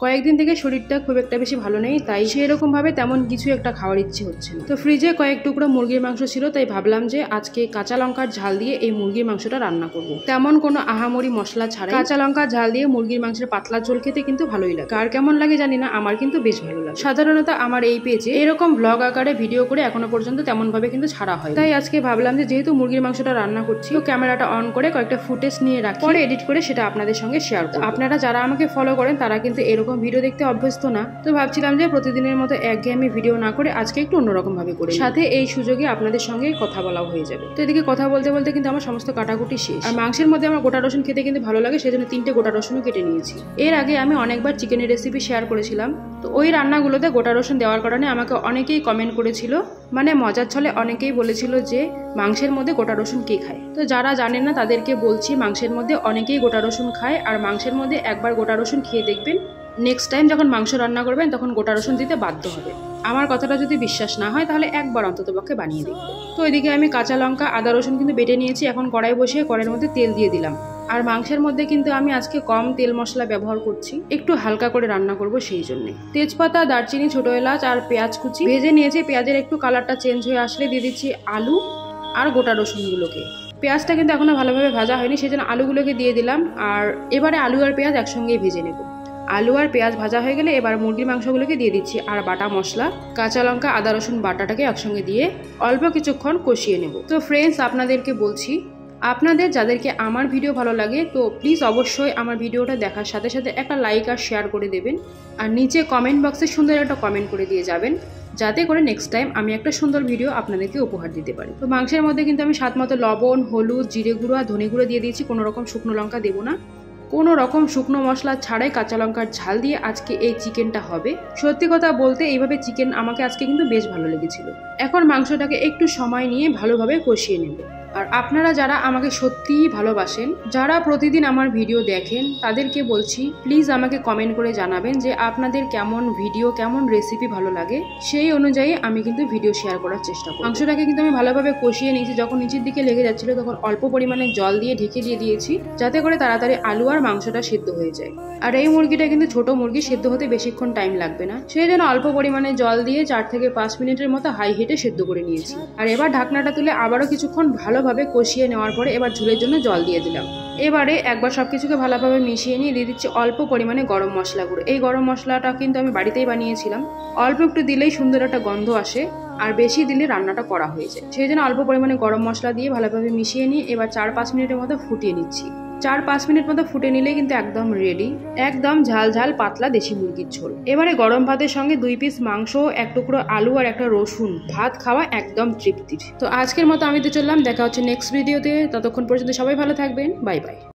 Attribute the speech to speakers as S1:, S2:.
S1: কয়েকদিন থেকে শরীরটা খুব একটা বেশি ভালো নেই, তাই সেরকম ভাবে তেমন কিছু একটা খাওয়ার ইচ্ছে হচ্ছে না। তো ফ্রিজে কয়েক টুকরো মুরগির মাংস ছিল, তাই ভাবলাম যে আজকে কাঁচা লঙ্কার ঝাল দিয়ে এই মুরগির মাংসটা রান্না করব। তেমন কোনো আহামরি মশলা ছাড়াই কাঁচা লঙ্কার ঝাল দিয়ে মুরগির মাংসের পাতলা ঝোল খেতে কিন্তু ভালোই লাগে। আর কেমন লাগে জানি না, আমার কিন্তু বেশ ভালো লাগে। সাধারণত আমার এই পেজে এরকম ব্লগ আকারে ভিডিও করে এখনো পর্যন্ত তেমন ভাবে কিন্তু ছাড়া হয়, তাই আজকে ভাবলাম যে যেহেতু মুরগির মাংসটা রান্না করছি, তো ক্যামেরাটা অন করে কয়েকটা ফুটেজ নিয়ে রাখি, পরে এডিট করে সেটা আপনাদের সঙ্গে শেয়ার করব। আপনারা যারা আমাকে ফলো করেন তারা কিন্তু এরকম ভিডিও দেখতে অভ্যস্ত না, তো ভাবছিলাম যে প্রতিদিনের মতো একঘেয়েমি ভিডিও না করে আজকে একটু অন্যরকম ভাবে করি, সাথে এই সুযোগে আপনাদের সঙ্গে কথা বলাও হয়ে যাবে। তো এদিকে কথা বলতে বলতে কিন্তু আমার সমস্ত কাটাকুটি শেষ। আর মাংসের মধ্যে আমার গোটা রসুন খেতে কিন্তু ভালো লাগে, সেজন্য 3টে গোটা রসুনও কেটে নিয়েছি। এর আগে আমি অনেকবার চিকেনের রেসিপি শেয়ার করেছিলাম, তো ওই রান্নাগুলোতে গোটা রসুন দেওয়ার কারণে আমাকে অনেকেই কমেন্ট করেছিল, মানে মজার ছলে অনেকেই বলেছিল যে মাংসের মধ্যে গোটা রসুন কে খায়। তো যারা জানেন না তাদেরকে বলছি, মাংসের মধ্যে অনেকেই গোটা রসুন খায়, আর মাংসের মধ্যে একবার গোটা রসুন খেয়ে দেখবেন, নেক্সট টাইম যখন মাংস রান্না করবেন তখন গোটা রসুন দিতে বাধ্য হবে। আমার কথাটা যদি বিশ্বাস না হয় তাহলে একবার অন্ততপক্ষে বানিয়ে দেখবে। তো এদিকে আমি কাঁচা লঙ্কা আদা রসুন কিন্তু বেটে নিয়েছি, এখন কড়াই বসিয়ে কড়াইয়ের মধ্যে তেল দিয়ে দিলাম। আর মাংসের মধ্যে কিন্তু আমি আজকে কম তেল মশলা ব্যবহার করছি, একটু হালকা করে রান্না করব সেই জন্যে। তেজপাতা, দারচিনি, ছোট এলাচ আর পেঁয়াজ কুচি ভেজে নিয়েছি। পেঁয়াজের একটু কালারটা চেঞ্জ হয়ে আসলে দিয়ে দিচ্ছি আলু আর গোটা রসুনগুলোকে। পেঁয়াজটা কিন্তু এখনো ভালোভাবে ভাজা হয়নি, সেই জন্য আলুগুলোকে দিয়ে দিলাম। আর এবারে আলু আর পেঁয়াজ একসঙ্গেই ভেজে নেব। আলু আর পেঁয়াজ ভাজা হয়ে গেলে এবার মুরগির মাংসগুলোকে দিয়ে দিচ্ছি, আর বাটা মশলা কাঁচা লঙ্কা আদা রসুন বাটাটাকে একসঙ্গে দিয়ে অল্প কিছুক্ষণ কষিয়ে নেব। তো ফ্রেন্ডস, আপনাদেরকে বলছি, আপনাদের যাদেরকে আমার ভিডিও ভালো লাগে তো প্লিজ অবশ্যই আমার ভিডিওটা দেখার সাথে সাথে একটা লাইক আর শেয়ার করে দেবেন, আর নিচে কমেন্ট বক্সে সুন্দর একটা কমেন্ট করে দিয়ে যাবেন, যাতে করে নেক্সট টাইম আমি একটা সুন্দর ভিডিও আপনাদেরকে উপহার দিতে পারি। তো মাংসের মধ্যে কিন্তু আমি স্বাদ মতো লবণ, হলুদ, জিরে গুঁড়ো আর ধনে গুঁড়ো দিয়ে দিয়েছি। কোনো রকম শুকনো লঙ্কা দেবো না, কোনো রকম শুকনো মশলা ছাড়াই কাঁচা লঙ্কার ঝাল দিয়ে আজকে এই চিকেনটা হবে। সত্যি কথা বলতে এইভাবে চিকেন আমাকে আজকে কিন্তু বেশ ভালো লেগেছিল। এখন মাংসটাকে একটু সময় নিয়ে ভালোভাবে কষিয়ে নেব। আর আপনারা যারা আমাকে সত্যিই ভালোবাসেন, যারা প্রতিদিন আমার ভিডিও দেখেন, তাদেরকে বলছি প্লিজ আমাকে কমেন্ট করে জানাবেন যে আপনাদের কেমন ভিডিও, কেমন রেসিপি ভালো লাগে, সেই অনুযায়ী আমি কিন্তু ভিডিও শেয়ার করার চেষ্টা করব। মাংসটাকে কিন্তু আমি ভালোভাবে কষিয়ে নিয়েছি। যখন নিচের দিকে লেগে যাচ্ছিল তখন অল্প পরিমাণে জল দিয়ে ঢেকে দিয়ে দিয়েছি, যাতে করে তাড়াতাড়ি আলু আর মাংসটা সেদ্ধ হয়ে যায়। আর এই মুরগিটা কিন্তু ছোট মুরগি, সেদ্ধ হতে বেশিক্ষণ টাইম লাগবে না, সেই জন্য অল্প পরিমাণে জল দিয়ে 4 থেকে 5 মিনিটের মতো হাই হিটে সেদ্ধ করে নিয়েছি। আর এবার ঢাকনাটা তুলে আবারও কিছুক্ষণ ভালোভাবে কষিয়ে নেওয়ার পরে এবার ঝোলের জন্য জল দিয়ে দিলাম। এবারে একবার সবকিছুকে ভালোভাবে মিশিয়ে নিয়ে দিয়ে দিচ্ছি অল্প পরিমাণে গরম মশলা গুঁড়ো। এই গরম মশলাটা কিন্তু আমি বাড়িতেই বানিয়েছিলাম। অল্প একটু দিলেই সুন্দর একটা গন্ধ আসে, আর বেশি দিলে রান্নাটা করা হয়ে যায়, সেই জন্য অল্প পরিমাণে গরম মশলা দিয়ে ভালোভাবে মিশিয়ে নিয়ে এবার 4-5 মিনিটের মতো ফুটিয়ে নিচ্ছি। 4-5 মিনিট মতো ফুটে নিলে কিন্তু একদম রেডি, একদম ঝাল ঝাল পাতলা দেশি মুরগির ঝোল। এবারে গরম ভাতের সঙ্গে 2 পিস মাংস, 1 টুকরো আলু আর একটা রসুন ভাত খাওয়া একদম তৃপ্তির। তো আজকের মতো আমি তো চললাম, দেখা হচ্ছে নেক্সট ভিডিওতে। ততক্ষণ পর্যন্ত সবাই ভালো থাকবেন, বাই বাই।